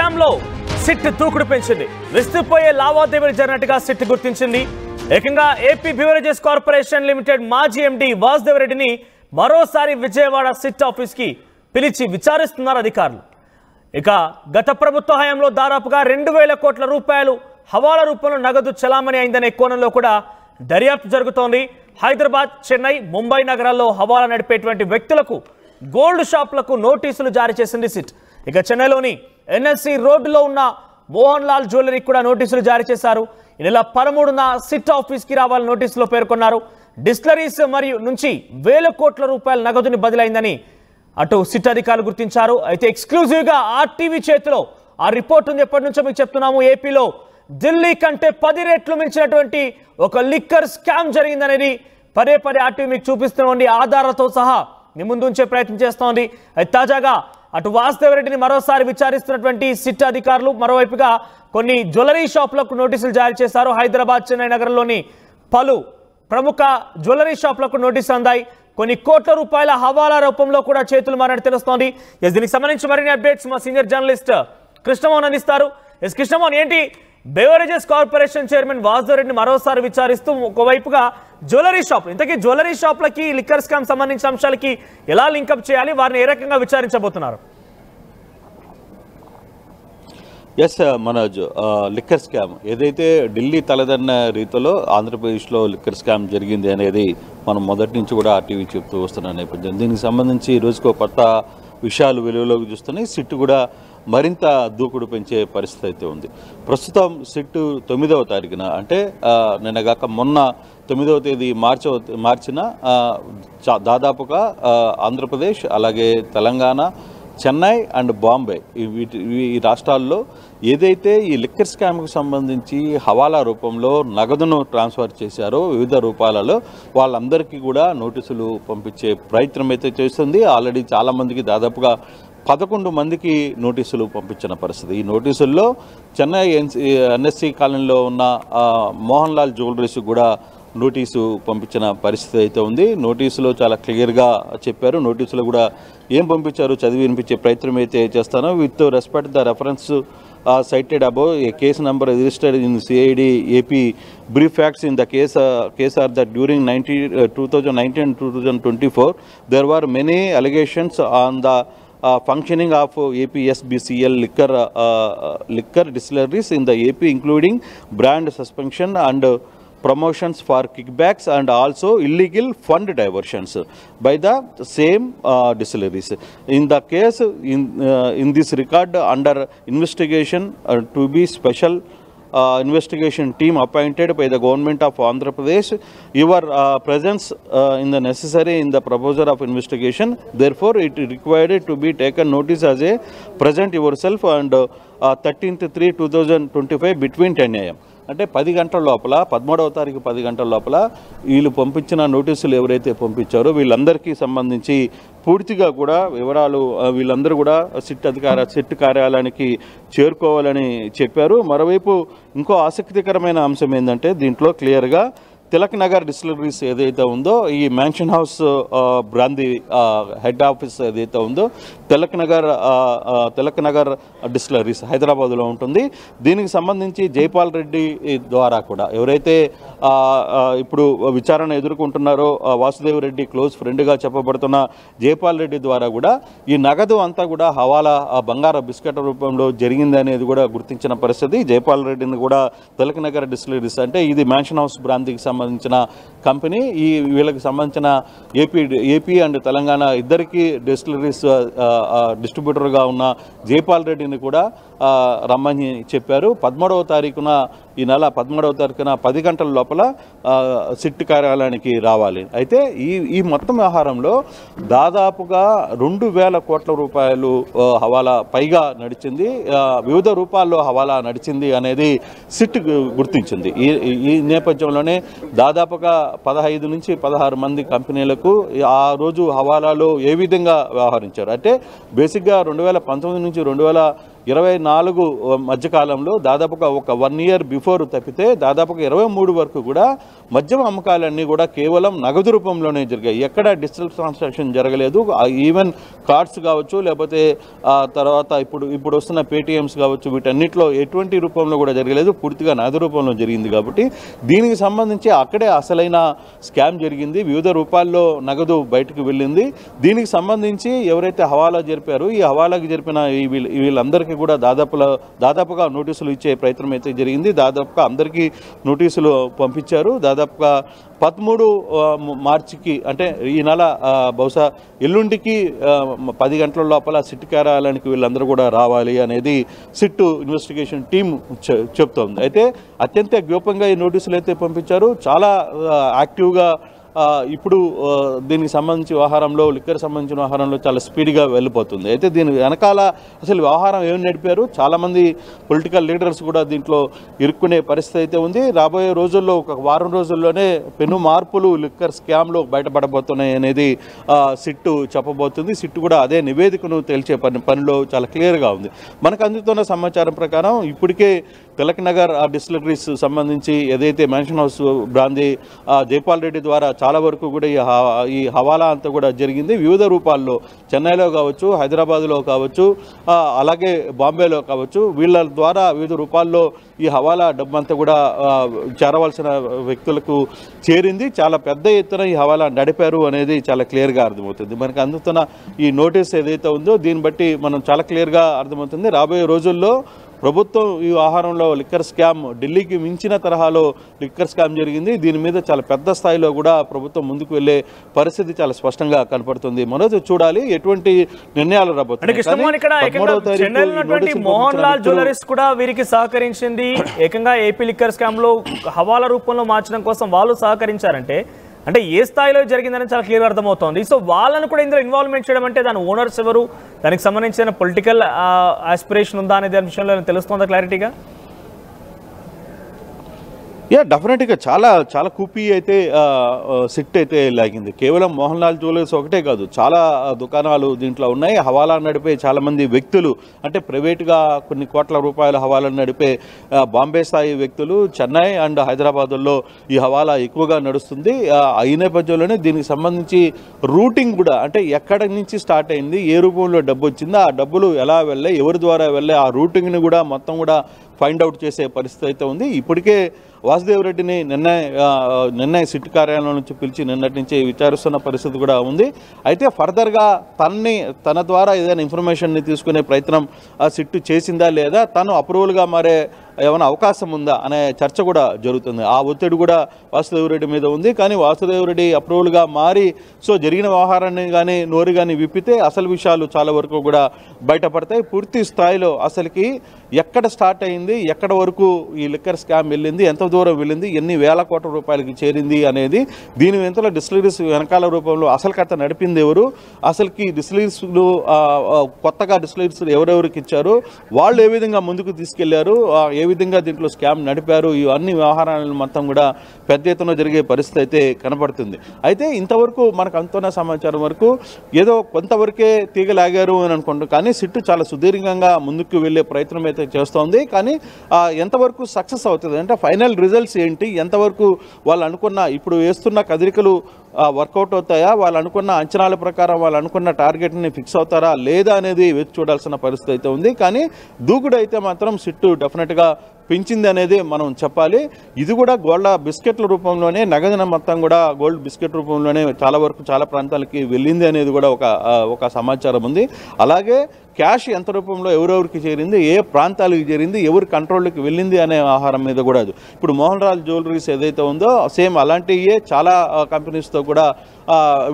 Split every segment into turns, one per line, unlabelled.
Scam లో SIT దూకుడు పెంచింది. విస్తుపోయే లావాదేవీలు జరిగినట్టుగా సిట్ గుర్తించింది. ఏకంగా ఏపీ బ్యూరేజెస్ కార్పొరేషన్ లిమిటెడ్ మాజీ ఎండీ వాసుదేవ్ రెడ్డిని మరోసారి విజయవాడ సిట్ ఆఫీస్ కి పిలిచి విచారిస్తున్నారు అధికారులు. ఇక గత ప్రభుత్వ హయాంలో దాదాపుగా 2,000 కోట్ల రూపాయలు హవాలా రూపంలో నగదు చలామణి అయిందనే కోణంలో కూడా దర్యాప్తు జరుగుతోంది. హైదరాబాద్, చెన్నై, ముంబై నగరాల్లో హవాలా నడిపేటువంటి వ్యక్తులకు గోల్డ్ షాపులకు నోటీసులు జారీ చేసింది సిట్. ఇక చెన్నైలోని ఎన్ఎస్సి రోడ్డులో ఉన్న మోహన్ లాల్ జ్యువెలరీ కూడా నోటీసులు జారీ చేశారు. ఈ నెల 13న సిట్ ఆఫీస్కి రావాలని నోటీసులో పేర్కొన్నారు. డిస్టిలరీస్ మరియు నుంచి 1,000 కోట్ల రూపాయల నగదుని బదిలైందని అటు సిట్ అధికారులు గుర్తించారు. అయితే ఎక్స్క్లూజివ్ గా ఆర్టీవీ చేతిలో ఆ రిపోర్ట్ ఉంది. ఎప్పటి నుంచో మీకు చెప్తున్నాము, ఏపీలో ఢిల్లీ కంటే 10 రెట్లు మించినటువంటి ఒక లిక్కర్ స్కామ్ జరిగిందనేది పదే పదే ఆర్టీవీ మీకు చూపిస్తుంది. ఆధారాలతో సహా మీ ముందు ఉంచే ప్రయత్నం చేస్తోంది. అయితే తాజాగా అటు వాసుదేవ్ రెడ్డిని మరోసారి విచారిస్తున్నటువంటి సిట్ అధికారులు మరోవైపుగా కొన్ని జ్యువెలరీ షాపులకు నోటీసులు జారీ చేశారు. హైదరాబాద్, చెన్నై నగరంలోని పలు ప్రముఖ జ్యువెలరీ షాపులకు నోటీసులు అందాయి. కొన్ని కోట్ల రూపాయల హవాలా రూపంలో కూడా చేతులు మారని తెలుస్తోంది. దీనికి సంబంధించి మరిన్ని అప్డేట్స్ మా సీనియర్ జర్నలిస్ట్ కృష్ణమోహన్ అందిస్తారు. కృష్ణమోహన్, ఏంటి బెవరేజెస్ కార్పొరేషన్ చైర్మన్ వాసుదేవ్ రెడ్డిని మరోసారి విచారిస్తూ ఒకవైపుగా జ్యువెలరీ షాప్, ఇంతకీ జ్యువెలరీ షాప్లకి లిక్కర్ స్కామ్ సంబంధించిన అంశాలకి ఎలా లింకప్ చేయాలి, వారిని ఏ రకంగా విచారించబోతున్నారు?
ఎస్ మనోజ్, లిక్కర్ స్కామ్ ఏదైతే ఢిల్లీ తలదన్న రీతిలో ఆంధ్రప్రదేశ్లో లిక్కర్ స్కామ్ జరిగింది అనేది మనం మొదటి నుంచి కూడా ఆర్టీవీ చెప్తూ వస్తున్న నేపథ్యం. దీనికి సంబంధించి రోజుకో కొత్త విషయాలు వెలుగులోకి చూస్తున్నాయి. సిట్ కూడా మరింత దూకుడు పెంచే పరిస్థితి అయితే ఉంది. ప్రస్తుతం సిట్ 9వ తారీఖున, అంటే నిన్నగాక మొన్న 9వ తేదీ మార్చిన దాదాపుగా ఆంధ్రప్రదేశ్, అలాగే తెలంగాణ, చెన్నై అండ్ బాంబే ఈ రాష్ట్రాల్లో ఏదైతే ఈ లిక్కర్ స్కామ్కు సంబంధించి హవాలా రూపంలో నగదును ట్రాన్స్ఫర్ చేశారో వివిధ రూపాలలో వాళ్ళందరికీ కూడా నోటీసులు పంపించే ప్రయత్నం అయితే చేస్తుంది. ఆల్రెడీ చాలామందికి దాదాపుగా 11 మందికి నోటీసులు పంపించిన పరిస్థితి. ఈ నోటీసుల్లో చెన్నై ఎన్ఎస్సి కాలనీలో ఉన్న మోహన్ లాల్ జ్యువెలరీస్ కూడా నోటీసు పంపించిన పరిస్థితి అయితే ఉంది. నోటీసులో చాలా క్లియర్గా చెప్పారు. నోటీసులో కూడా ఏం పంపించారు చదివి వినిపించే ప్రయత్నం అయితే చేస్తాను. With respect the reference cited above, a case number registered in CID AP. Brief facts in the case are that during 2019 and 2024 there were many allegations on the functioning of APSBCL liquor distilleries in the AP, including brand suspension and promotions for kickbacks and also illegal fund diversions by the same distilleries. In the case, in this record under investigation to be special investigation team appointed by the government of Andhra Pradesh, your presence in the necessary in the proposal of investigation. Therefore, it required to be taken notice as a present yourself and 13/3/2025 between 10 AM. అంటే 10 గంటల లోపల, 13వ తారీఖు 10 గంటల లోపల వీళ్ళు పంపించిన నోటీసులు ఎవరైతే పంపించారో వీళ్ళందరికీ సంబంధించి పూర్తిగా కూడా వివరాలు వీళ్ళందరూ కూడా సిట్ కార్యాలయానికి చేరుకోవాలని చెప్పారు. మరోవైపు ఇంకో ఆసక్తికరమైన అంశం ఏంటంటే దీంట్లో క్లియర్గా తిలక్ నగర్ డిస్టిలరీస్ ఏదైతే ఉందో, ఈ mansion house brandy head office ఏదైతే ఉందో తిలక్ నగర్ డిస్టిలరీస్ హైదరాబాద్లో ఉంటుంది. దీనికి సంబంధించి జైపాల్ రెడ్డి ద్వారా కూడా ఎవరైతే ఇప్పుడు విచారణ ఎదుర్కొంటున్నారో వాసుదేవ్ రెడ్డి క్లోజ్ ఫ్రెండ్గా చెప్పబడుతున్న జైపాల్ రెడ్డి ద్వారా కూడా ఈ నగదు అంతా కూడా హవాలా బంగార బిస్కెట్ రూపంలో జరిగింది అనేది కూడా గుర్తించిన పరిస్థితి. జైపాల్ రెడ్డిని కూడా తిలక్ నగర్ డిస్టిలరీస్, అంటే ఇది మ్యాన్షన్ హౌస్ బ్రాందీకి సంబంధించిన కంపెనీ. వీళ్ళకి సంబంధించిన ఏపీ అండ్ తెలంగాణ ఇద్దరికి డిస్టిలరీస్ డిస్ట్రిబ్యూటర్గా ఉన్న జైపాల్ రెడ్డిని కూడా రమ్మని చెప్పారు. 13వ తారీఖున ఈ నెల 13వ తారీఖున 10 గంటల లోపల సిట్ కార్యాలయానికి రావాలి. అయితే ఈ మొత్తం వ్యవహారంలో దాదాపుగా 2,000 కోట్ల రూపాయలు హవాలా పైగా నడిచింది, వివిధ రూపాల్లో హవాలా నడిచింది అనేది సిట్ గుర్తించింది. ఈ నేపథ్యంలోనే దాదాపుగా 15 నుంచి 16 మంది కంపెనీలకు ఆ రోజు హవాలాలో ఏ విధంగా వ్యవహరించారు అంటే బేసిక్గా 2019 నుంచి 2024 మధ్యకాలంలో దాదాపుగా ఒక 1 year బిఫోర్ తప్పితే దాదాపుగా 23 వరకు కూడా మద్యం అమ్మకాలన్నీ కూడా కేవలం నగదు రూపంలోనే జరిగాయి. ఎక్కడ డిజిటల్ ట్రాన్సాక్షన్ జరగలేదు. ఈవెన్ కార్డ్స్ కావచ్చు, లేకపోతే తర్వాత ఇప్పుడు వస్తున్న పేటిఎమ్స్ కావచ్చు, వీటన్నిటిలో ఎటువంటి రూపంలో కూడా జరగలేదు. పూర్తిగా నగదు రూపంలో జరిగింది. కాబట్టి దీనికి సంబంధించి అక్కడే అసలైన స్కామ్ జరిగింది. వివిధ రూపాల్లో నగదు బయటకు వెళ్ళింది. దీనికి సంబంధించి ఎవరైతే హవాలా జరిపారో ఈ హవాలాకి జరిపిన వీళ్ళందరికీ కూడా దాదాపుగా నోటీసులు ఇచ్చే ప్రయత్నం అయితే జరిగింది. దాదాపుగా అందరికీ నోటీసులు పంపించారు. దాదాపుగా 13 మార్చికి అంటే ఈ నెల బహుశా ఎల్లుండికి 10 గంటల లోపల సిట్ కార్యాలయానికి వీళ్ళందరూ కూడా రావాలి అనేది సిట్ ఇన్వెస్టిగేషన్ టీం చెప్తోంది. అయితే అత్యంత గోప్యంగా ఈ నోటీసులు అయితే పంపించారు. చాలా యాక్టివ్గా ఇప్పుడు దీనికి సంబంధించి వ్యవహారంలో లిక్కర్ సంబంధించిన వ్యవహారంలో చాలా స్పీడ్గా వెళ్ళిపోతుంది. అయితే దీని వెనకాల అసలు వ్యవహారం ఏమి నడిపారు, చాలామంది పొలిటికల్ లీడర్స్ కూడా దీంట్లో ఇరుక్కునే పరిస్థితి అయితే ఉంది. రాబోయే రోజుల్లో ఒక వారం రోజుల్లోనే పెను మార్పులు లిక్కర్ స్కామ్లో బయటపడబోతున్నాయి అనేది సిట్టు చెప్పబోతుంది. సిట్టు కూడా అదే నివేదికను తేల్చే పనిలో చాలా క్లియర్గా ఉంది. మనకు అందుతున్న సమాచారం ప్రకారం ఇప్పటికే తిలక్ నగర్ డిస్టిలరీస్ సంబంధించి ఏదైతే mansion house brandy Jaipal Reddy ద్వారా చాలా వరకు కూడా ఈ హవాలా అంతా కూడా జరిగింది. వివిధ రూపాల్లో చెన్నైలో కావచ్చు, హైదరాబాద్లో కావచ్చు, అలాగే బాంబేలో కావచ్చు, వీళ్ళ ద్వారా వివిధ రూపాల్లో ఈ హవాలా డబ్బంతా కూడా చేరవలసిన వ్యక్తులకు చేరింది. చాలా పెద్ద ఎత్తున ఈ హవాలా నడిపారు అనేది చాలా క్లియర్గా అర్థమవుతుంది. మనకు అందుతున్న ఈ నోటీస్ ఏదైతే ఉందో దీన్ని బట్టి మనం చాలా క్లియర్గా అర్థమవుతుంది. రాబోయే రోజుల్లో ప్రభుత్వం ఈ వ్యవహారంలో లిక్కర్ స్కామ్ ఢిల్లీకి మించిన తరహాలో లిక్కర్ స్కామ్ జరిగింది. దీని మీద చాలా పెద్ద స్థాయిలో కూడా ప్రభుత్వం ముందుకు వెళ్లే పరిస్థితి చాలా స్పష్టంగా కనపడుతుంది. మనోజ్ చూడాలి ఎటువంటి నిర్ణయాలు రాబోతున్నాయి.
మోహన్ లాల్ జ్యువెలరీస్ కూడా వీరికి సహకరించింది. ఏకంగా ఏపీ లిక్కర్ స్కామ్ లో హవాలా రూపంలో మార్చడం కోసం వాళ్ళు సహకరించారంటే అంటే ఏ స్థాయిలో జరిగిందని చాలా క్లియర్ అర్థమవుతోంది. సో వాళ్ళను కూడా ఇందులో ఇన్వాల్వ్మెంట్ చేయడం అంటే దాని ఓనర్స్ ఎవరు, దానికి సంబంధించిన పొలిటికల్ ఆస్పిరేషన్ ఉందా అనే దాని విషయంలో తెలుస్తుందా క్లారిటీగా?
డెఫినెట్గా చాలా కూపీ అయితే సిట్ అయితే లాగింది. కేవలం మోహన్ లాల్ జ్యువెలర్స్ ఒకటే కాదు, చాలా దుకాణాలు దీంట్లో ఉన్నాయి. హవాలా నడిపే చాలామంది వ్యక్తులు అంటే ప్రైవేట్గా కొన్ని కోట్ల రూపాయల హవాలా నడిపే బాంబే స్థాయి వ్యక్తులు చెన్నై అండ్ హైదరాబాదుల్లో ఈ హవాలా ఎక్కువగా నడుస్తుంది. ఈ నేపథ్యంలోనే దీనికి సంబంధించి రూటింగ్ కూడా అంటే ఎక్కడి నుంచి స్టార్ట్ అయింది, ఏ రూపంలో డబ్బు వచ్చిందో, ఆ డబ్బులు ఎలా వెళ్ళాయి, ఎవరి ద్వారా వెళ్ళాయి, ఆ రూటింగ్ని కూడా మొత్తం కూడా ఫైండ్ అవుట్ చేసే పరిస్థితి అయితే ఉంది. ఇప్పటికే వాసుదేవ్ రెడ్డిని నిన్న సిట్ కార్యాలయం నుంచి పిలిచి నిన్నటి నుంచి విచారిస్తున్న పరిస్థితి కూడా ఉంది. అయితే ఫర్దర్గా తన ద్వారా ఏదైనా ఇన్ఫర్మేషన్ని తీసుకునే ప్రయత్నం సిట్ చేసిందా లేదా, తను అప్రూవల్గా మారే ఏమైనా అవకాశం ఉందా అనే చర్చ కూడా జరుగుతుంది. ఆ ఒత్తిడి కూడా వాసుదేవ్ రెడ్డి మీద ఉంది. కానీ వాసుదేవ్ రెడ్డి అప్రూవల్గా మారి జరిగిన వ్యవహారాన్ని కానీ నోరు కానీ విప్పితే అసలు విషయాలు చాలా వరకు కూడా బయటపడతాయి. పూర్తి స్థాయిలో అసలుకి ఎక్కడ స్టార్ట్ అయింది, ఎక్కడ వరకు ఈ లిక్కర్ స్కామ్ వెళ్ళింది, ఎంత దూరం వెళ్ళింది, ఎన్ని వేల కోట్ల రూపాయలకి చేరింది అనేది, దీని వెంతలో డిస్టిలరీస్ వెనకాల రూపంలో అసలు కథ నడిపింది ఎవరు, అసలుకి డిస్టిలరీస్లు కొత్తగా డిస్టిలరీస్ ఎవరెవరికి ఇచ్చారు, వాళ్ళు ఏ విధంగా ముందుకు తీసుకెళ్లారు, ఏ విధంగా దీంట్లో స్కామ్ నడిపారు, ఇవన్నీ వ్యవహారాలను మొత్తం కూడా పెద్ద ఎత్తున జరిగే పరిస్థితి అయితే కనపడుతుంది. అయితే ఇంతవరకు మనకు అందుతున్న సమాచారం వరకు ఏదో కొంతవరకే తీగలాగారు అని అనుకుంటాం. కానీ సిట్టు చాలా సుదీర్ఘంగా ముందుకు వెళ్ళే ప్రయత్నం అయితే చేస్తోంది. కానీ ఎంతవరకు సక్సెస్ అవుతుంది అంటే ఫైనల్ రిజల్ట్స్ ఏంటి, ఎంతవరకు వాళ్ళు అనుకున్న ఇప్పుడు వేస్తున్న కదలికలు వర్కౌట్ అవుతాయా, వాళ్ళు అనుకున్న అంచనాల ప్రకారం వాళ్ళు అనుకున్న టార్గెట్ని ఫిక్స్ అవుతారా లేదా అనేది వేచి చూడాల్సిన పరిస్థితి అయితే ఉంది. కానీ దూకుడు అయితే మాత్రం సిట్టు డెఫినెట్గా పెంచింది అనేది మనం చెప్పాలి. ఇది కూడా గోల్డ్ బిస్కెట్ల రూపంలోనే, నగదున మొత్తం కూడా గోల్డ్ బిస్కెట్ రూపంలోనే చాలా వరకు చాలా ప్రాంతాలకి వెళ్ళింది అనేది కూడా ఒక సమాచారం ఉంది. అలాగే క్యాష్ ఎంత రూపంలో ఎవరెవరికి చేరింది, ఏ ప్రాంతాలకు చేరింది, ఎవరి కంట్రోల్కి వెళ్ళింది అనే ఆహారం మీద కూడా ఇప్పుడు మోహన్ లాల్ జ్యువెలరీస్ ఏదైతే ఉందో సేమ్ అలాంటివే చాలా కంపెనీస్తో కూడా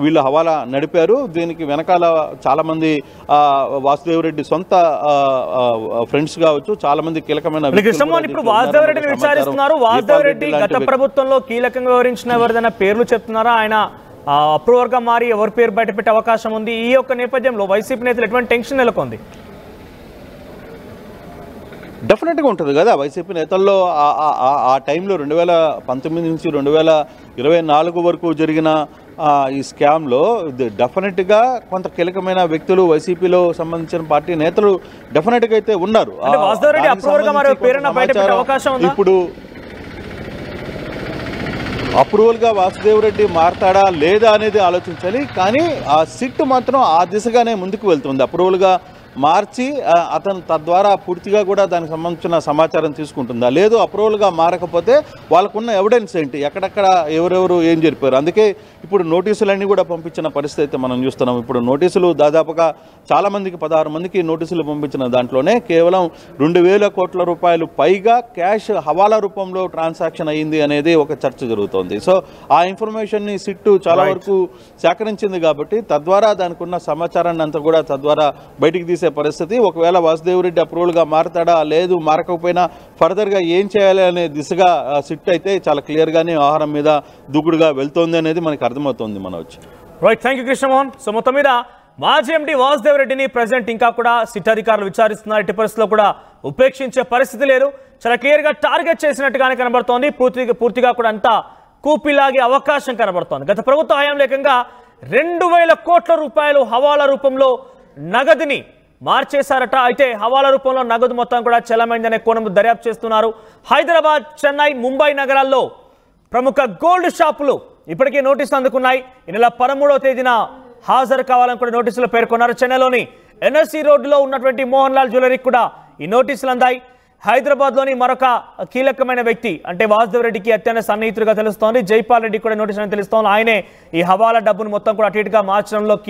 వీళ్ళు హవాలా నడిపారు. దీనికి వెనకాల చాలామంది వాసుదేవ్ రెడ్డి సొంత ఫ్రెండ్స్ కావచ్చు, చాలా మంది కీలకమైన
ఇప్పుడు వాసుదేవ్ రెడ్డిని విచారిస్తున్నారు. వాసుదేవ్ రెడ్డి గత ప్రభుత్వంలో కీలకంగా వివరించిన ఎవరిదైనా పేర్లు చెప్తున్నారా, ఆయన అప్రూవర్ గా మారి ఎవరి పేరు బయట పెట్టే అవకాశం ఉంది? ఈ యొక్క నేపథ్యంలో వైసీపీ నేతలు ఎటువంటి టెన్షన్ నెలకొంది?
డెఫినెట్గా ఉంటుంది కదా. వైసీపీ నేతల్లో ఆ టైంలో 2019 నుంచి 2024 వరకు జరిగిన ఈ స్కామ్లో డెఫినెట్గా కొంత కీలకమైన వ్యక్తులు వైసీపీలో సంబంధించిన పార్టీ నేతలు డెఫినెట్గా అయితే ఉన్నారు.
ఇప్పుడు
అప్రూవల్గా వాసుదేవరెడ్డి మారతాడా లేదా అనేది ఆలోచించాలి. కానీ ఆ సిట్ మాత్రం ఆ దిశగానే ముందుకు వెళ్తుంది. అప్రూవల్గా మార్చి అతను తద్వారా పూర్తిగా కూడా దానికి సంబంధించిన సమాచారం తీసుకుంటుందా, లేదు అప్రూవల్గా మారకపోతే వాళ్ళకున్న ఎవిడెన్స్ ఏంటి, ఎక్కడెక్కడ ఎవరెవరు ఏం జరిపారు. అందుకే ఇప్పుడు నోటీసులన్నీ కూడా పంపించిన పరిస్థితి అయితే మనం చూస్తున్నాం. ఇప్పుడు నోటీసులు దాదాపుగా చాలామందికి 16 మందికి నోటీసులు పంపించిన దాంట్లోనే కేవలం 2,000 కోట్ల రూపాయలు పైగా క్యాష్ హవాలా రూపంలో ట్రాన్సాక్షన్ అయ్యింది అనేది ఒక చర్చ జరుగుతోంది. సో ఆ ఇన్ఫర్మేషన్ని సిట్టు చాలా వరకు సేకరించింది కాబట్టి తద్వారా దానికి ఉన్న సమాచారాన్ని అంతా కూడా తద్వారా బయటికి తీసే పరిస్థితి. ఒకవేళ వాసుదేవరెడ్డి అప్రూవల్గా మారతాడా, లేదు మారకపోయినా ఫర్దర్గా ఏం చేయాలి అనే దిశగా సిట్ అయితే చాలా క్లియర్గానే వ్యవహారం మీద దూకుడుగా వెళ్తోంది అనేది మనకు అర్థమవుతోంది. Manoj
right, thank you Krishnamohan. So మొత్తం మీద మాజీ ఎండి వాసుదేవరెడ్డిని ప్రజెంట్ ఇంకా కూడా సిట్ అధికారులు విచారిస్తున్నారు. ఎట్టి పరిస్థితుల్లో కూడా ఉపేక్షించే పరిస్థితి లేదు. చాలా క్లియర్గా టార్గెట్ చేసినట్టుగానే కనబడుతోంది. పూర్తిగా కూడా అంతా కూపిలాగే అవకాశం కనబడుతోంది. గత ప్రభుత్వ హయాంలో ఏకంగా 2,000 కోట్ల రూపాయలు హవాలా రూపంలో నగదుని మార్చేశారట. అయితే హవాలా రూపంలో నగదు మొత్తం కూడా చెల్లమైందనే కోణం దర్యాప్తు చేస్తున్నారు. హైదరాబాద్, చెన్నై, ముంబై నగరాల్లో ప్రముఖ గోల్డ్ షాపులు ఇప్పటికే నోటీసులు అందుకున్నాయి. ఈ నెల 13వ తేదీన హాజరు కావాలని కూడా నోటీసులు పేర్కొన్నారు. చెన్నైలోని ఎన్ఎస్సి రోడ్డులో ఉన్నటువంటి మోహన్ లాల్ జ్యువెలరీకి కూడా ఈ నోటీసులు అందాయి. హైదరాబాద్లోని మరొక కీలకమైన వ్యక్తి అంటే వాసుదేవరెడ్డికి అత్యంత సన్నిహితుడిగా తెలుస్తోంది జైపాల్ రెడ్డి కూడా నోటీసులు తెలుస్తోంది. ఆయనే ఈ హవాలా డబ్బును మొత్తం కూడా అటు ఇటుగా మార్చడంలో